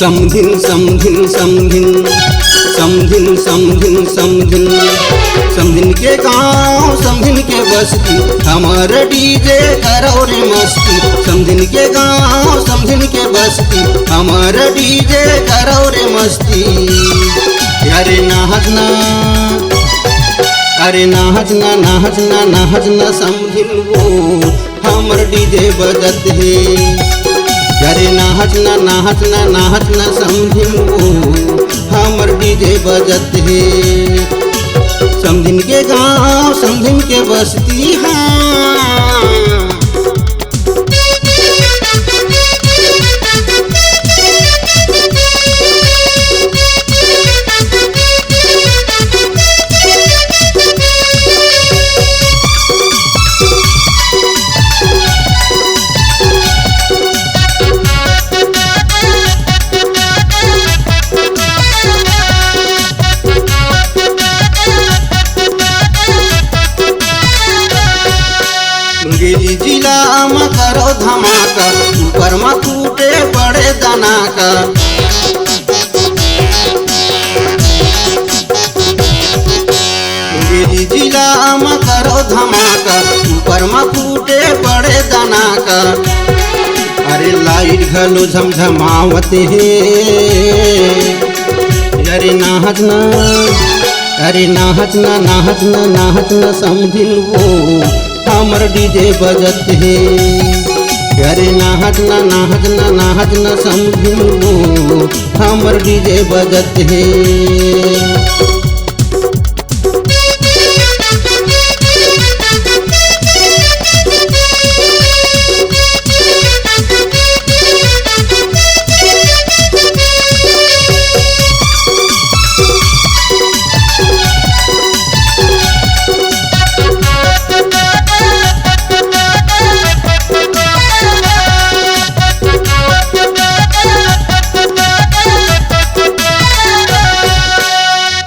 समधिन समधिन समधिन समधिन समधिन समधिन समधिन के गाँव समधिन के बस्ती हमार डीजे करो रे मस्ती। समधिन के गाँव समधिन के बस्ती हमार डीजे करो रे मस्ती। अरे नाचना अरे नाचना नाचना नाचना समधिन वो हमर डीजे बजत है। अरे नाचना नाचना नाचना समधिन वो हमर डीजे बजत है। समधिन के गाँव समधिन के बस्ती हाँ। गेली जिला में करो धमाका ऊपर में टूटे बड़े दाना का। गेली जिला में करो धमाका ऊपर में टूटे बड़े दाना का। अरे लाइट घलो झमझमावते है। अरे नाचना अरे नाचना नाचना नाचना समधिन वो हमर डीजे बजत है। अरे नाचना नाचना नाचना समधिन वो हमर डीजे बजत है।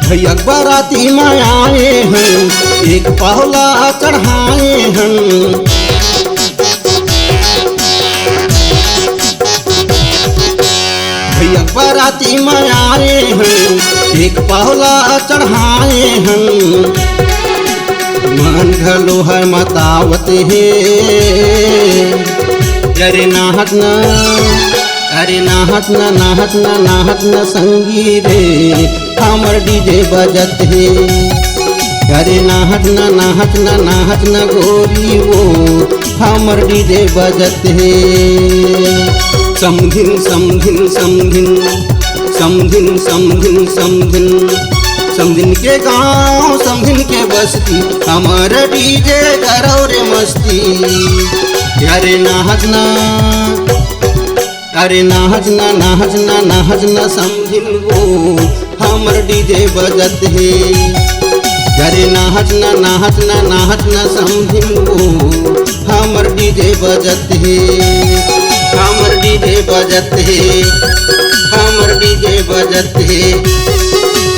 भैया बाराती में आए हैं एक पहला चढ़ाए हैं। भैया बाराती में आए हैं एक पहला चढ़ाए हैं। मन घलो है मतावत है। अरे नाचना अरे नाचना नाचना नाचना संगी रे हमर डीजे बजत है। अरे नाचना नाचना नाचना गोरी वो हमर डीजे बजत है। समधिन समधिन समधिन समधिन समधिन समधिन समधिन के गाँव समधिन के बस्ती हमार डीजे करो रे मस्ती। अरे नाचना अरे नाचना नाचना नाचना समधिन वो हमर डीजे बजत है। अरे नाचना नाचना नाचना समधिन वो हमर डीजे बजत है। हमर डीजे बजत है। हमर डीजे बजत है।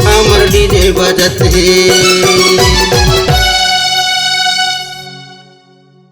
हमर डीजे बजत है।